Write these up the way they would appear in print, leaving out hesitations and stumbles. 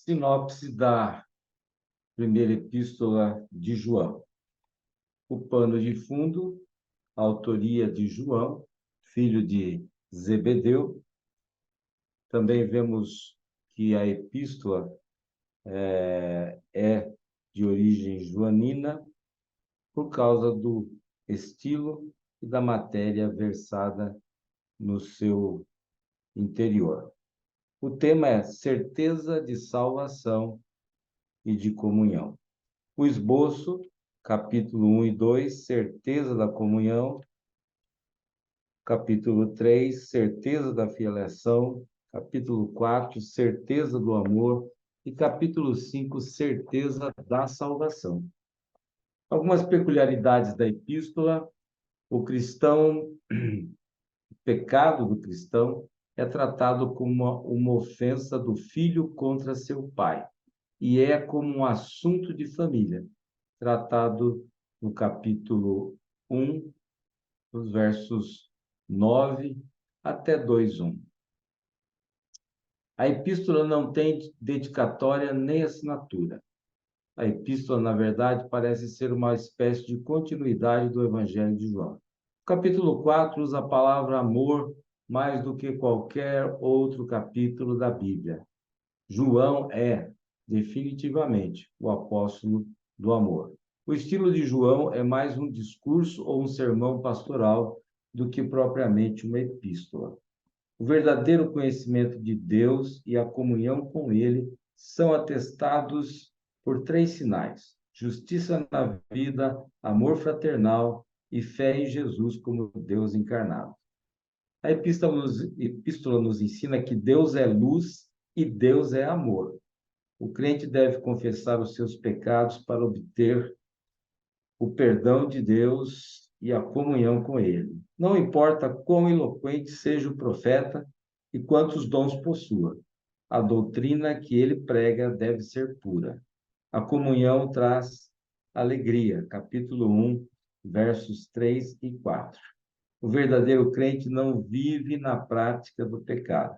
Sinopse da primeira epístola de João. O pano de fundo, a autoria de João, filho de Zebedeu. Também vemos que a epístola é de origem joanina, por causa do estilo e da matéria versada no seu interior. O tema é certeza de salvação e de comunhão. O esboço, capítulo 1 e 2, certeza da comunhão. Capítulo 3, certeza da filiação. Capítulo 4, certeza do amor. E capítulo 5, certeza da salvação. Algumas peculiaridades da epístola. O pecado do cristão é tratado como uma ofensa do filho contra seu pai. E é como um assunto de família, tratado no capítulo 1, os versos 9 até 2:1. A epístola não tem dedicatória nem assinatura. A epístola, na verdade, parece ser uma espécie de continuidade do Evangelho de João. O capítulo 4 usa a palavra amor mais do que qualquer outro capítulo da Bíblia. João é, definitivamente, o apóstolo do amor. O estilo de João é mais um discurso ou um sermão pastoral do que propriamente uma epístola. O verdadeiro conhecimento de Deus e a comunhão com Ele são atestados por 3 sinais: justiça na vida, amor fraternal e fé em Jesus como Deus encarnado. A epístola nos ensina que Deus é luz e Deus é amor. O crente deve confessar os seus pecados para obter o perdão de Deus e a comunhão com Ele. Não importa quão eloquente seja o profeta e quantos dons possua, a doutrina que ele prega deve ser pura. A comunhão traz alegria. Capítulo 1, versos 3 e 4. O verdadeiro crente não vive na prática do pecado.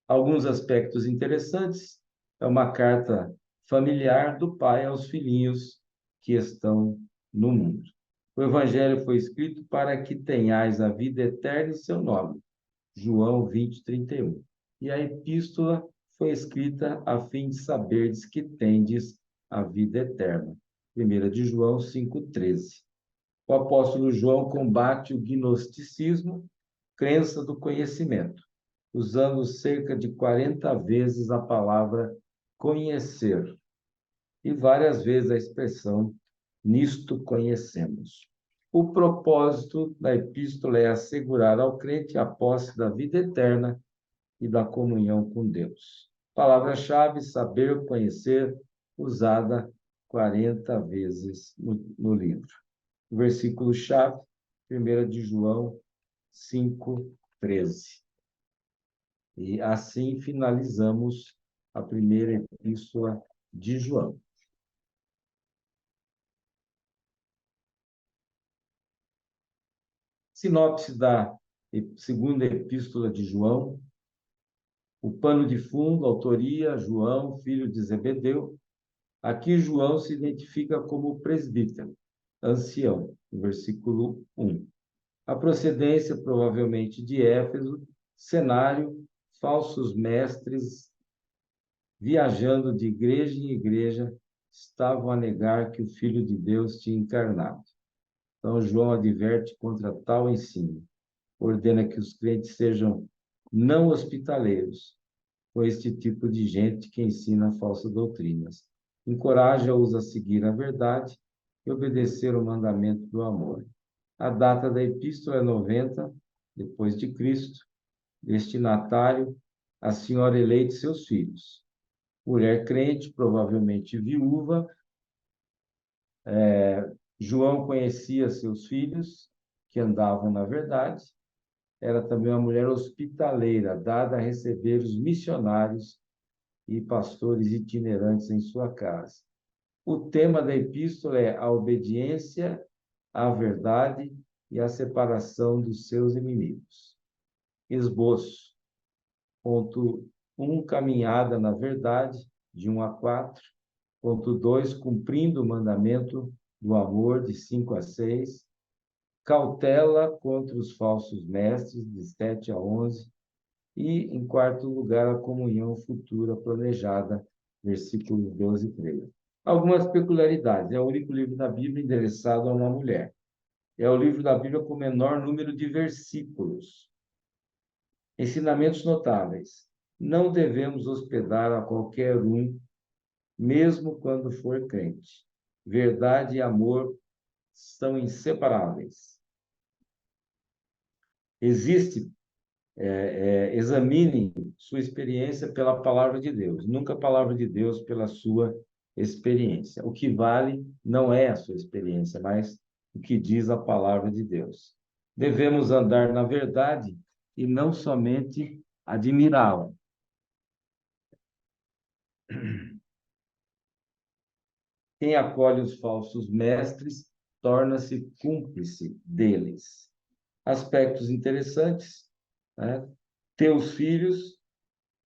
Alguns aspectos interessantes. É uma carta familiar do pai aos filhinhos que estão no mundo. O evangelho foi escrito para que tenhais a vida eterna em seu nome. João 20:31. E a epístola foi escrita a fim de saberdes que tendes a vida eterna. 1 de João 5:13. O apóstolo João combate o gnosticismo, crença do conhecimento, usando cerca de 40 vezes a palavra conhecer e várias vezes a expressão nisto conhecemos. O propósito da epístola é assegurar ao crente a posse da vida eterna e da comunhão com Deus. Palavra-chave: saber, conhecer, usada 40 vezes no livro. Versículo-chave, 1 de João 5:13. E assim finalizamos a primeira epístola de João. Sinopse da segunda epístola de João. O pano de fundo, autoria, João, filho de Zebedeu. Aqui João se identifica como presbítero, ancião, no versículo 1. A procedência, provavelmente de Éfeso, cenário, falsos mestres, viajando de igreja em igreja, estavam a negar que o Filho de Deus tinha encarnado. Então, João adverte contra tal ensino. Ordena que os crentes sejam não hospitaleiros com este tipo de gente que ensina falsas doutrinas. Encoraja-os a seguir a verdade e obedecer o mandamento do amor. A data da epístola é 90 depois de Cristo. Destinatário: a senhora eleita e seus filhos. Mulher crente, provavelmente viúva. João conhecia seus filhos, que andavam na verdade. Era também uma mulher hospitaleira, dada a receber os missionários e pastores itinerantes em sua casa. O tema da epístola é a obediência à verdade e a separação dos seus inimigos. Esboço. Ponto 1, caminhada na verdade, de 1 a 4. Ponto 2, cumprindo o mandamento do amor, de 5 a 6. Cautela contra os falsos mestres, de 7 a 11. E, em quarto lugar, a comunhão futura planejada, versículos 12 e 13. Algumas peculiaridades. É o único livro da Bíblia endereçado a uma mulher. É o livro da Bíblia com o menor número de versículos. Ensinamentos notáveis. Não devemos hospedar a qualquer um, mesmo quando for crente. Verdade e amor são inseparáveis. Examine sua experiência pela palavra de Deus, nunca a palavra de Deus pela sua experiência. O que vale não é a sua experiência, mas o que diz a palavra de Deus. Devemos andar na verdade e não somente admirá-la. Quem acolhe os falsos mestres torna-se cúmplice deles. Aspectos interessantes, né? Teus filhos,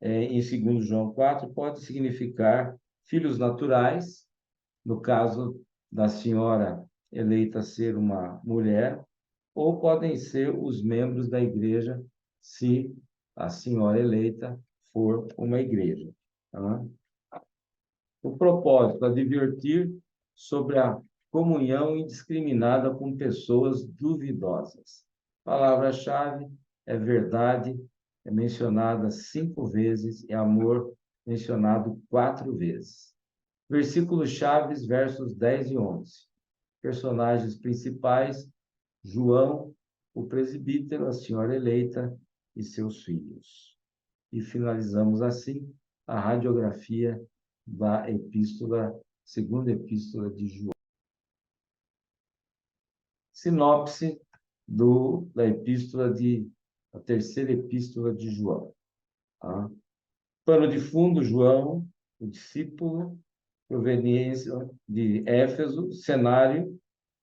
em 2 João 4, pode significar filhos naturais, no caso da senhora eleita ser uma mulher, ou podem ser os membros da igreja, se a senhora eleita for uma igreja. Tá? O propósito, advertir sobre a comunhão indiscriminada com pessoas duvidosas. Palavra-chave é verdade, é mencionada 5 vezes, e amor mencionado 4 vezes. Versículos chaves, versos 10 e 11. Personagens principais, João, o presbítero, a senhora eleita e seus filhos. E finalizamos assim a radiografia da epístola, segunda epístola de João. Sinopse a terceira epístola de João. Tá? Pano de fundo, João, o discípulo, proveniência de Éfeso, cenário,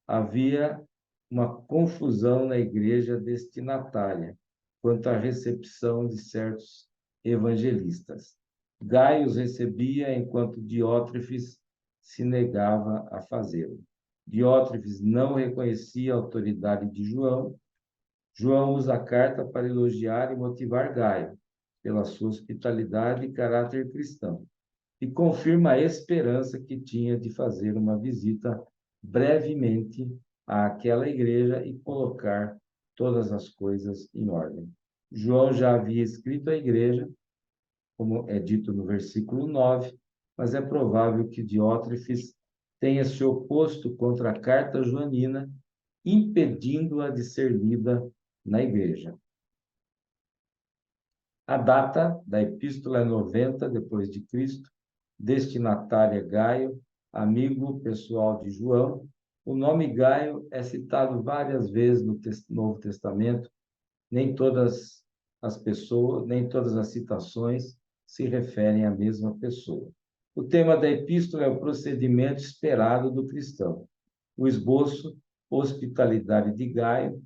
havia uma confusão na igreja destinatária quanto à recepção de certos evangelistas. Gaio os recebia, enquanto Diótrefes se negava a fazê-lo. Diótrefes não reconhecia a autoridade de João. João usa a carta para elogiar e motivar Gaio pela sua hospitalidade e caráter cristão, e confirma a esperança que tinha de fazer uma visita brevemente àquela igreja e colocar todas as coisas em ordem. João já havia escrito à igreja, como é dito no versículo 9, mas é provável que Diótrefes tenha se oposto contra a carta joanina, impedindo-a de ser lida na igreja. A data da epístola é 90 depois de Cristo, destinatária Gaio, amigo pessoal de João. O nome Gaio é citado várias vezes no Novo Testamento. Nem todas as pessoas, nem todas as citações se referem à mesma pessoa. O tema da epístola é o procedimento esperado do cristão. O esboço, hospitalidade de Gaio,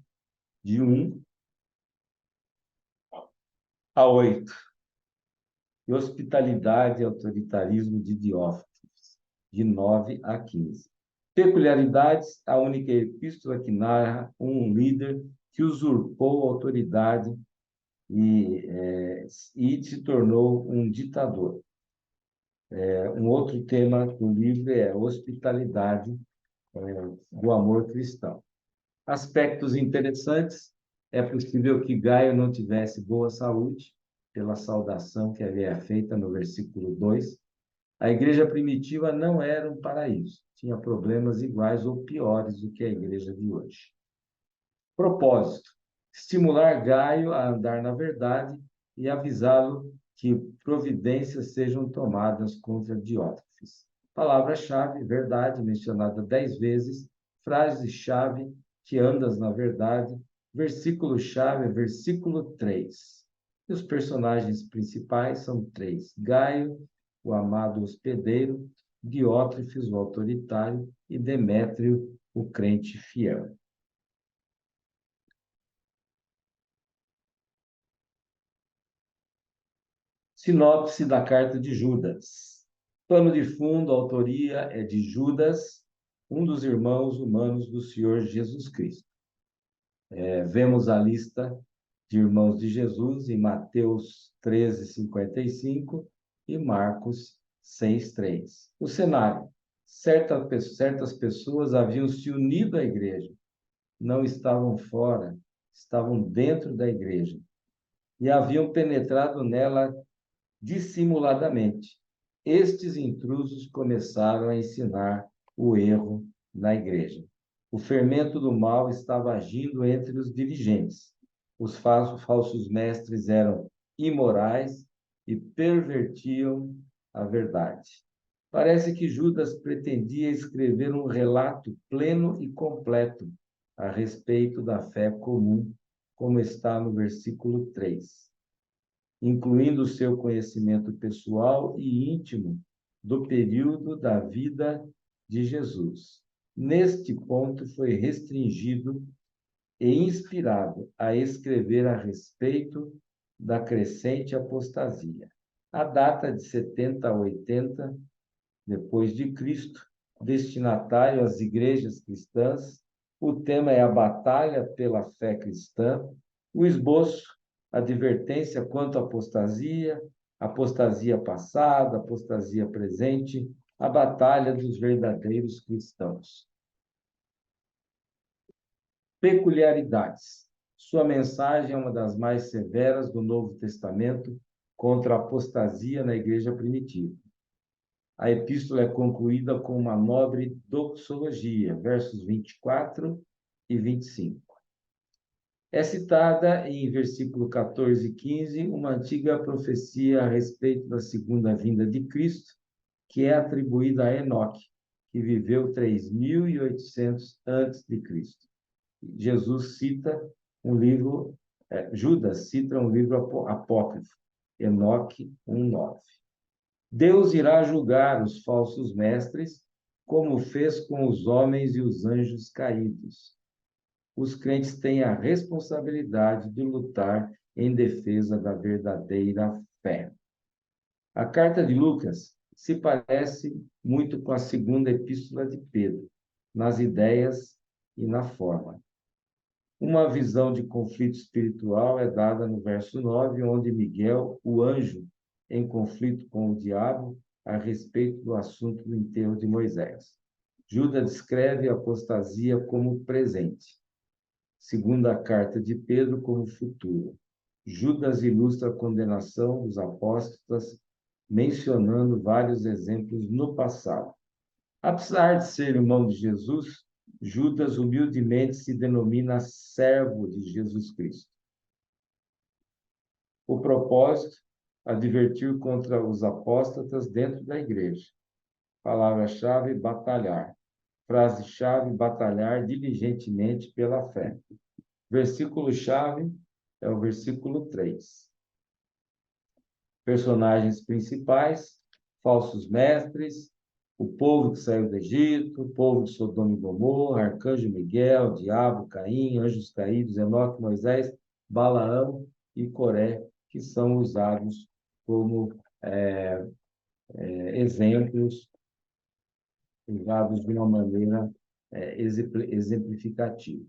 de 1 a 8. E hospitalidade e autoritarismo de Diótrefes, de 9 a 15. Peculiaridades, a única epístola que narra um líder que usurpou a autoridade e se tornou um ditador. Um outro tema do livro é a hospitalidade do amor cristão. Aspectos interessantes, é possível que Gaio não tivesse boa saúde, pela saudação que havia feita no versículo 2. A igreja primitiva não era um paraíso, tinha problemas iguais ou piores do que a igreja de hoje. Propósito: estimular Gaio a andar na verdade e avisá-lo que providências sejam tomadas contra Diótrefes. Palavra-chave, verdade, mencionada 10 vezes. Frase-chave, que andas na verdade. Versículo-chave, versículo 3. E os personagens principais são 3. Gaio, o amado hospedeiro, Diótrefes, o autoritário, e Demétrio, o crente fiel. Sinopse da carta de Judas. Pano de fundo, a autoria é de Judas, um dos irmãos humanos do Senhor Jesus Cristo. Vemos a lista de irmãos de Jesus em Mateus 13:55 e Marcos 6:3. O cenário: certas pessoas haviam se unido à igreja, não estavam fora, estavam dentro da igreja e haviam penetrado nela dissimuladamente. Estes intrusos começaram a ensinar o erro na igreja. O fermento do mal estava agindo entre os dirigentes. Os falsos mestres eram imorais e pervertiam a verdade. Parece que Judas pretendia escrever um relato pleno e completo a respeito da fé comum, como está no versículo 3, incluindo o seu conhecimento pessoal e íntimo do período da vida de Jesus. Neste ponto, foi restringido e inspirado a escrever a respeito da crescente apostasia. A data de 70 a 80 depois de Cristo, destinatário às igrejas cristãs. O tema é a batalha pela fé cristã. O esboço, advertência quanto à apostasia, apostasia passada, apostasia presente, a batalha dos verdadeiros cristãos. Peculiaridades. Sua mensagem é uma das mais severas do Novo Testamento contra a apostasia na igreja primitiva. A epístola é concluída com uma nobre doxologia, versos 24 e 25. É citada em versículo 14 e 15 uma antiga profecia a respeito da segunda vinda de Cristo, que é atribuída a Enoque, que viveu 3.800 antes de Cristo. Jesus cita um livro, Judas cita um livro apócrifo, Enoque 1:9. Deus irá julgar os falsos mestres, como fez com os homens e os anjos caídos. Os crentes têm a responsabilidade de lutar em defesa da verdadeira fé. A carta de Lucas se parece muito com a segunda epístola de Pedro, nas ideias e na forma. Uma visão de conflito espiritual é dada no verso 9, onde Miguel, o anjo, em conflito com o diabo a respeito do assunto do enterro de Moisés. Judas descreve a apostasia como presente, segundo a carta de Pedro como futuro. Judas ilustra a condenação dos apóstolos, mencionando vários exemplos no passado. Apesar de ser irmão de Jesus, Judas humildemente se denomina servo de Jesus Cristo. O propósito: advertir contra os apóstatas dentro da igreja. Palavra-chave: batalhar. Frase-chave: batalhar diligentemente pela fé. Versículo-chave é o versículo 3. Personagens principais: falsos mestres, o povo que saiu do Egito, o povo de Sodoma e Gomorra, arcanjo Miguel, diabo, Caim, anjos caídos, Enoque, Moisés, Balaão e Coré, que são usados como exemplos, usados de uma maneira exemplificativa.